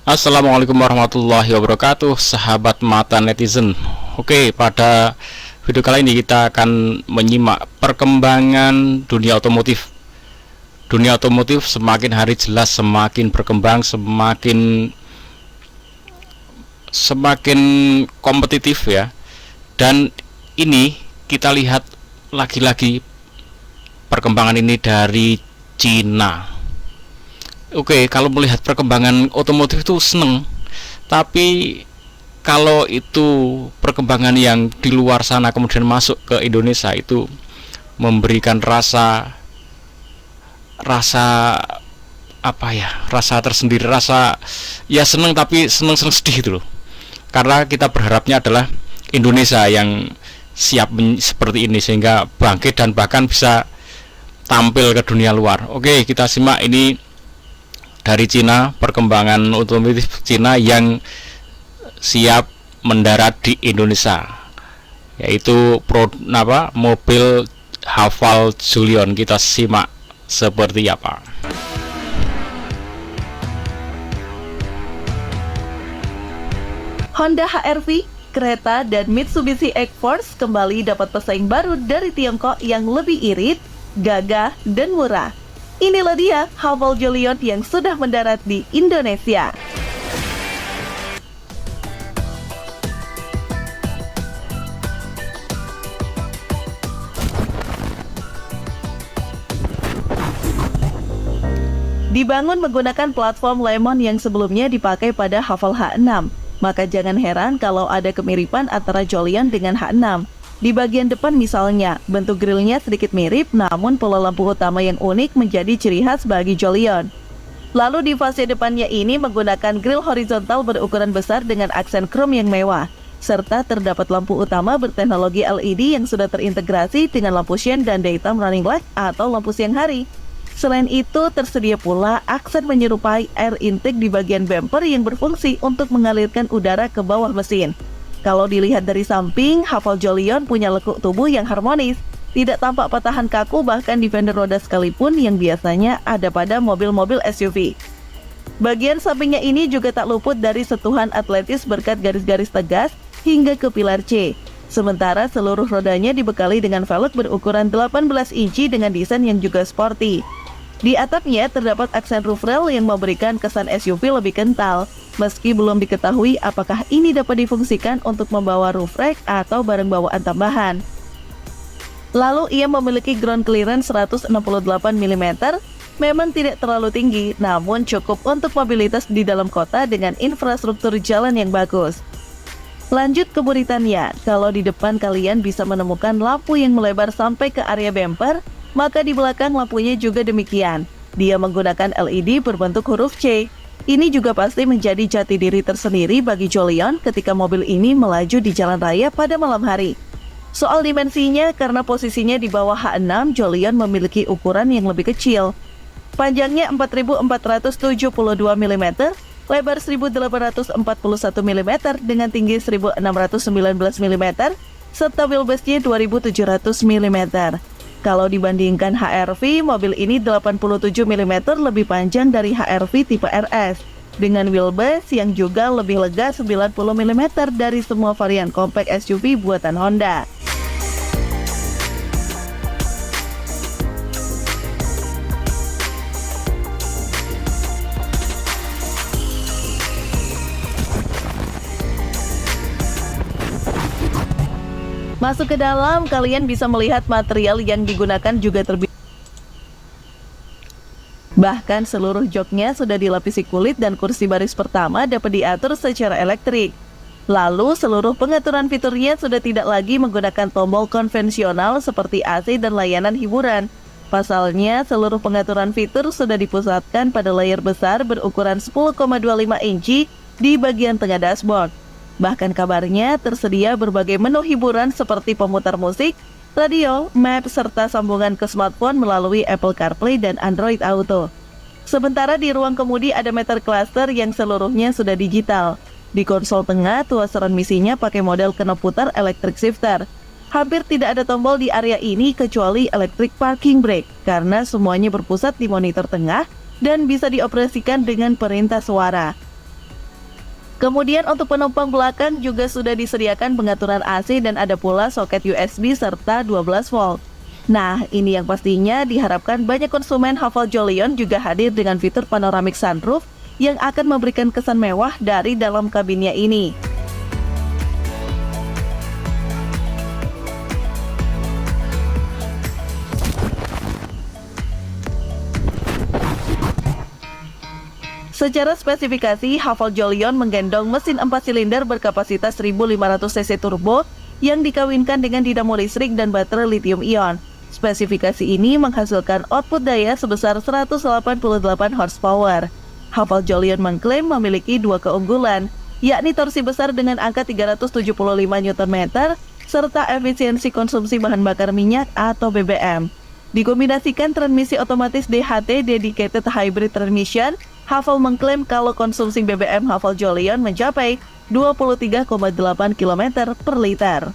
Assalamualaikum warahmatullahi wabarakatuh, sahabat mata netizen. Oke, pada video kali ini kita akan menyimak perkembangan dunia otomotif. Dunia otomotif semakin hari jelas semakin berkembang, semakin kompetitif ya. Dan ini kita lihat lagi-lagi perkembangan ini dari Cina. Oke, kalau melihat perkembangan otomotif itu seneng, tapi kalau itu perkembangan yang di luar sana kemudian masuk ke Indonesia itu memberikan rasa apa ya, rasa tersendiri, rasa ya seneng tapi seneng sedih gitu loh. Karena kita berharapnya adalah Indonesia yang siap seperti ini sehingga bangkit dan bahkan bisa tampil ke dunia luar. Oke, kita simak ini dari Cina, perkembangan otomotif Cina yang siap mendarat di Indonesia, yaitu mobil Haval Julion. Kita simak seperti apa. Honda HR-V, kereta, dan Mitsubishi X-Force kembali dapat pesaing baru dari Tiongkok yang lebih irit, gagah, dan murah. Inilah dia Haval Julion yang sudah mendarat di Indonesia. Dibangun menggunakan platform Lemon yang sebelumnya dipakai pada Haval H6, maka jangan heran kalau ada kemiripan antara Julion dengan H6. Di bagian depan misalnya, bentuk grillnya sedikit mirip, namun pola lampu utama yang unik menjadi ciri khas bagi Julion. Lalu di fase depannya ini menggunakan grill horizontal berukuran besar dengan aksen krom yang mewah, serta terdapat lampu utama berteknologi LED yang sudah terintegrasi dengan lampu shine dan daytime running light atau lampu siang hari. Selain itu, tersedia pula aksen menyerupai air intake di bagian bumper yang berfungsi untuk mengalirkan udara ke bawah mesin. Kalau dilihat dari samping, Haval Julion punya lekuk tubuh yang harmonis, tidak tampak patahan kaku bahkan di fender roda sekalipun yang biasanya ada pada mobil-mobil SUV. Bagian sampingnya ini juga tak luput dari sentuhan atletis berkat garis-garis tegas hingga ke pilar C. Sementara seluruh rodanya dibekali dengan velg berukuran 18 inci dengan desain yang juga sporty. Di atapnya terdapat aksen roof rail yang memberikan kesan SUV lebih kental, meski belum diketahui apakah ini dapat difungsikan untuk membawa roof rack atau barang bawaan tambahan. Lalu ia memiliki ground clearance 168 mm, memang tidak terlalu tinggi, namun cukup untuk mobilitas di dalam kota dengan infrastruktur jalan yang bagus. Lanjut ke buritannya, kalau di depan kalian bisa menemukan lampu yang melebar sampai ke area bumper, maka di belakang lampunya juga demikian. Dia menggunakan LED berbentuk huruf C. Ini juga pasti menjadi jati diri tersendiri bagi Julion ketika mobil ini melaju di jalan raya pada malam hari. Soal dimensinya, karena posisinya di bawah H6, Julion memiliki ukuran yang lebih kecil. Panjangnya 4.472 mm, lebar 1.841 mm dengan tinggi 1.619 mm, serta wheelbase-nya 2.700 mm. Kalau dibandingkan HR-V, mobil ini 87 mm lebih panjang dari HR-V tipe RS, dengan wheelbase yang juga lebih lega 90 mm dari semua varian compact SUV buatan Honda. Masuk ke dalam, kalian bisa melihat material yang digunakan juga bahkan seluruh joknya sudah dilapisi kulit dan kursi baris pertama dapat diatur secara elektrik. Lalu seluruh pengaturan fiturnya sudah tidak lagi menggunakan tombol konvensional seperti AC dan layanan hiburan. Pasalnya, seluruh pengaturan fitur sudah dipusatkan pada layar besar berukuran 10,25 inci di bagian tengah dashboard. Bahkan kabarnya tersedia berbagai menu hiburan seperti pemutar musik, radio, map, serta sambungan ke smartphone melalui Apple CarPlay dan Android Auto. Sementara di ruang kemudi ada meter cluster yang seluruhnya sudah digital. Di konsol tengah, tuas transmisinya pakai model knob putar electric shifter. Hampir tidak ada tombol di area ini kecuali electric parking brake, karena semuanya berpusat di monitor tengah dan bisa dioperasikan dengan perintah suara. Kemudian untuk penumpang belakang juga sudah disediakan pengaturan AC dan ada pula soket USB serta 12 volt. Nah, ini yang pastinya diharapkan banyak konsumen Haval Jolion juga hadir dengan fitur panoramic sunroof yang akan memberikan kesan mewah dari dalam kabinnya ini. Secara spesifikasi, Haval Jolion menggendong mesin 4 silinder berkapasitas 1500 cc turbo yang dikawinkan dengan dinamo listrik dan baterai lithium-ion. Spesifikasi ini menghasilkan output daya sebesar 188 horsepower. Haval Jolion mengklaim memiliki dua keunggulan, yakni torsi besar dengan angka 375 Nm serta efisiensi konsumsi bahan bakar minyak atau BBM. Dikombinasikan transmisi otomatis DHT Dedicated Hybrid Transmission, Haval mengklaim kalau konsumsi BBM Haval Jolion mencapai 23,8 km per liter.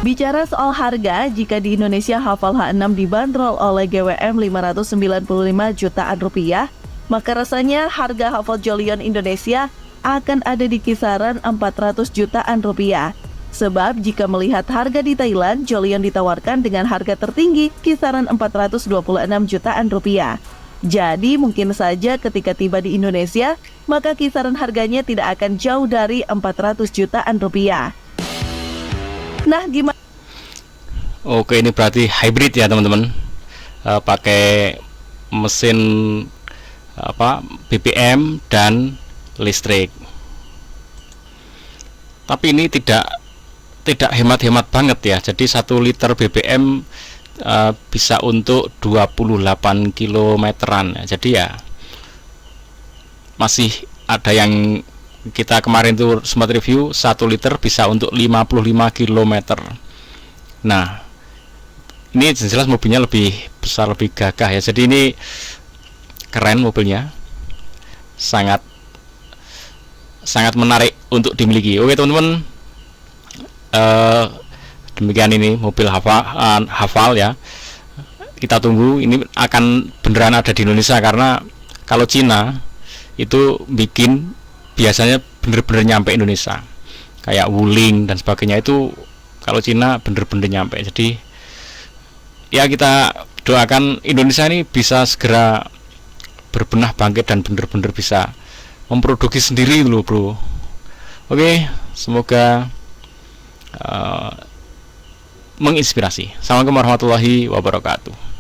Bicara soal harga, jika di Indonesia Haval H6 dibanderol oleh GWM 595 jutaan rupiah, maka rasanya harga Haval Jolion Indonesia akan ada di kisaran 400 jutaan rupiah. Sebab jika melihat harga di Thailand, Jolion ditawarkan dengan harga tertinggi kisaran 426 jutaan rupiah. Jadi mungkin saja ketika tiba di Indonesia, maka kisaran harganya tidak akan jauh dari 400 jutaan rupiah. Nah, gimana? Oke, ini berarti hybrid ya teman-teman. Pakai mesin BBM dan listrik. Tapi ini tidak hemat-hemat banget ya. Jadi 1 liter BBM bisa untuk 28 kilometeran. Jadi ya masih ada yang kita kemarin tuh sempat review 1 liter bisa untuk 55 kilometer. Nah, ini jelas mobilnya lebih besar, lebih gagah ya. Jadi ini keren mobilnya. Sangat menarik untuk dimiliki. Oke teman-teman, demikian ini mobil Haval ya. Kita tunggu ini akan beneran ada di Indonesia, karena kalau Cina itu bikin biasanya bener-bener nyampe Indonesia, kayak Wuling dan sebagainya. Itu kalau Cina bener-bener nyampe. Jadi ya kita doakan Indonesia ini bisa segera berbenah bangkit dan bener-bener bisa memproduksi sendiri dulu bro. Oke, semoga menginspirasi. Assalamualaikum warahmatullahi wabarakatuh.